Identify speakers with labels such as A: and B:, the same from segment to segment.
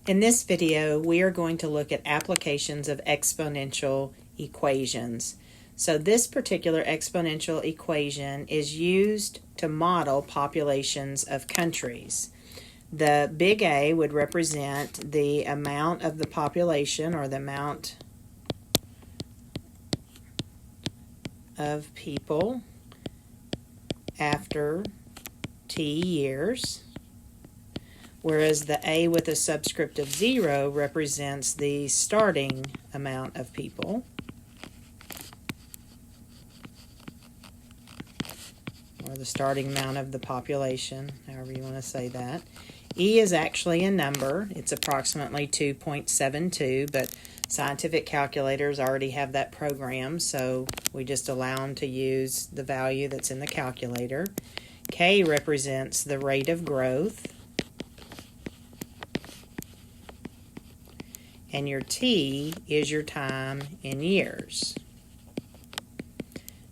A: In this video, we are going to look at applications of exponential equations. So this particular exponential equation is used to model populations of countries. The big A would represent the amount of the population, or the amount of people after T years, whereas the A with a subscript of 0 represents the starting amount of people, or the starting amount of the population, however you want to say that. E is actually a number. It's approximately 2.72, but scientific calculators already have that program, so we just allow them to use the value that's in the calculator. K represents the rate of growth, and your T is your time in years.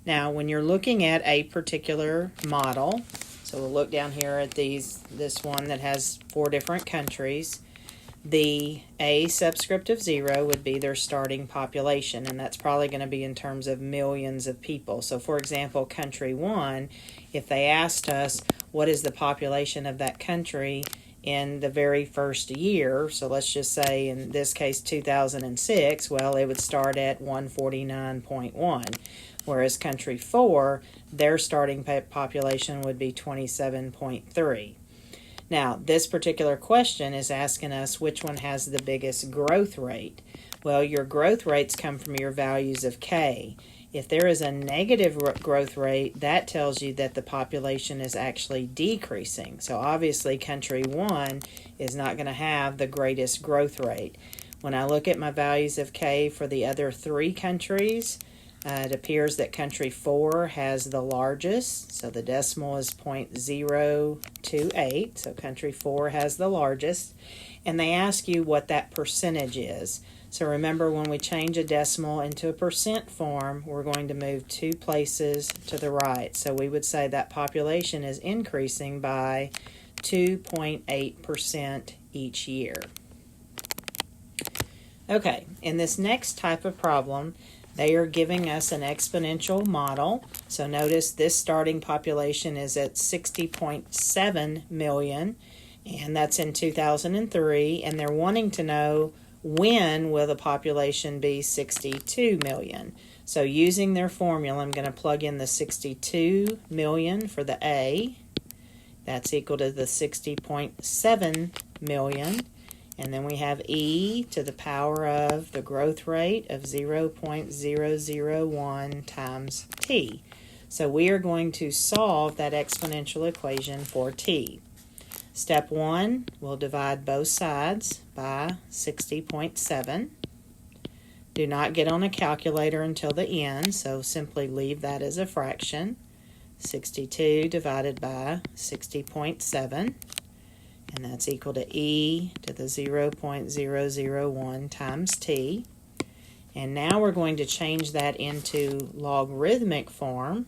A: Now, when you're looking at a particular model, so we'll look down here at this one that has 4 different countries. The A subscript of 0 would be their starting population, and that's probably going to be in terms of millions of people. So, for example, country 1, if they asked us what is the population of that country in the very first year, so let's just say in this case 2006, well, it would start at 149.1. Whereas country 4, their starting population would be 27.3. Now, this particular question is asking us which one has the biggest growth rate. Well, your growth rates come from your values of K. If there is a negative growth rate, that tells you that the population is actually decreasing. So obviously country 1 is not going to have the greatest growth rate. When I look at my values of K for the other 3 countries, it appears that country 4 has the largest, so the decimal is 0.028, so country 4 has the largest, and they ask you what that percentage is. So remember, when we change a decimal into a percent form, we're going to move 2 places to the right. So we would say that population is increasing by 2.8% each year. Okay, in this next type of problem, they are giving us an exponential model. So notice this starting population is at 60.7 million, and that's in 2003, and they're wanting to know when will the population be 62 million. So using their formula, I'm going to plug in the 62 million for the A. That's equal to the 60.7 million. And then we have e to the power of the growth rate of 0.001 times t. So we are going to solve that exponential equation for t. Step 1, we'll divide both sides by 60.7. Do not get on a calculator until the end, so simply leave that as a fraction. 62 divided by 60.7. And that's equal to e to the 0.001 times t. And now we're going to change that into logarithmic form.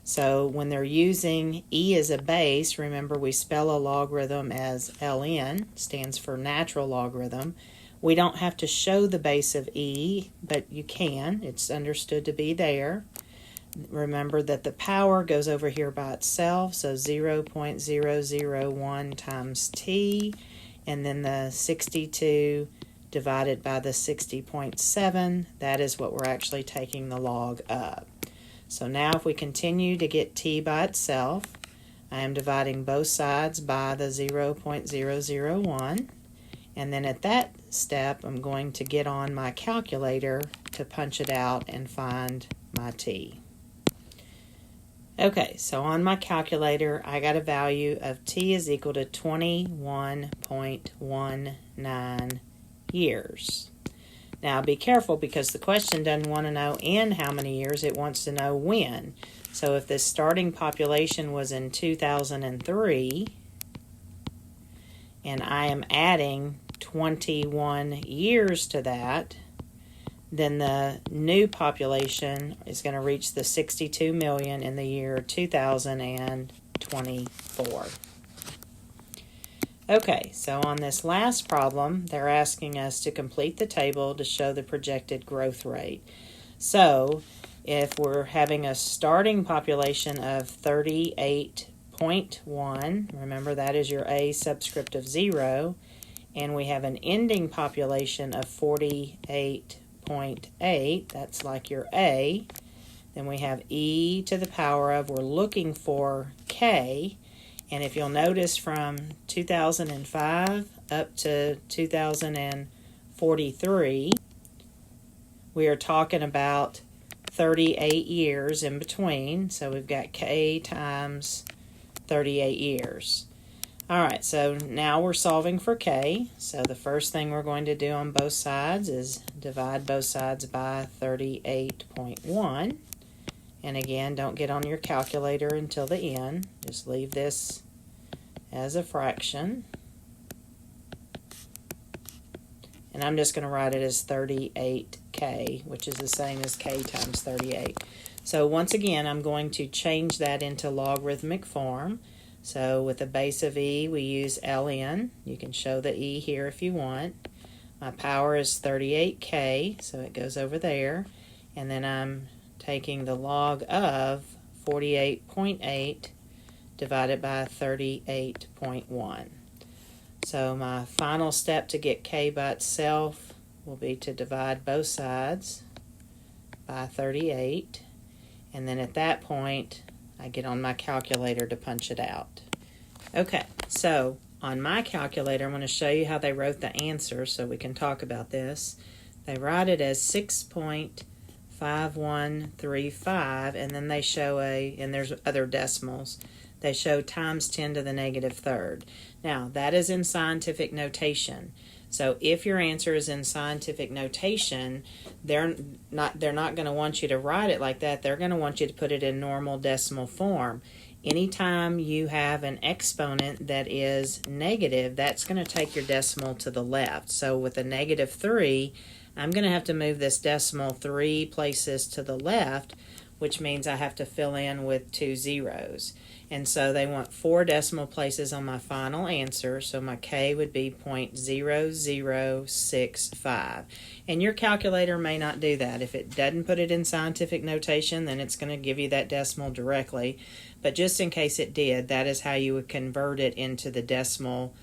A: So when they're using e as a base, remember we spell a logarithm as ln, stands for natural logarithm. We don't have to show the base of e, but you can. It's understood to be there. Remember that the power goes over here by itself, so 0.001 times t, and then the 62 divided by the 60.7, that is what we're actually taking the log of. So now if we continue to get t by itself, I am dividing both sides by the 0.001, and then at that step I'm going to get on my calculator to punch it out and find my t. Okay, so on my calculator, I got a value of t is equal to 21.19 years. Now, be careful because the question doesn't want to know in how many years, it wants to know when. So if this starting population was in 2003, and I am adding 21 years to that, then the new population is going to reach the 62 million in the year 2024. Okay, so on this last problem, they're asking us to complete the table to show the projected growth rate. So, if we're having a starting population of 38.1, remember that is your A subscript of 0, and we have an ending population of 48.8, that's like your A, then we have e to the power of, we're looking for k, and if you'll notice from 2005 up to 2043, we are talking about 38 years in between, so we've got k times 38 years. All right, so now we're solving for k, so the first thing we're going to do on both sides is divide both sides by 38.1. And again, don't get on your calculator until the end. Just leave this as a fraction. And I'm just going to write it as 38k, which is the same as k times 38. So once again, I'm going to change that into logarithmic form. So with a base of e, we use ln. You can show the e here if you want. My power is 38k, so it goes over there. And then I'm taking the log of 48.8 divided by 38.1. So my final step to get k by itself will be to divide both sides by 38. And then at that point, I get on my calculator to punch it out. Okay, so on my calculator, I'm going to show you how they wrote the answer so we can talk about this. They write it as 6.5135, and then they show and there's other decimals, they show times 10 to the negative third. Now, that is in scientific notation. So if your answer is in scientific notation, they're not going to want you to write it like that. They're going to want you to put it in normal decimal form. Anytime you have an exponent that is negative, that's going to take your decimal to the left. So with a negative 3, I'm going to have to move this decimal 3 places to the left, which means I have to fill in with 2 zeros. And so they want 4 decimal places on my final answer, so my k would be 0.0065. And your calculator may not do that. If it doesn't put it in scientific notation, then it's going to give you that decimal directly. But just in case it did, that is how you would convert it into the decimal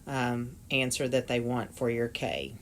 A: answer that they want for your k.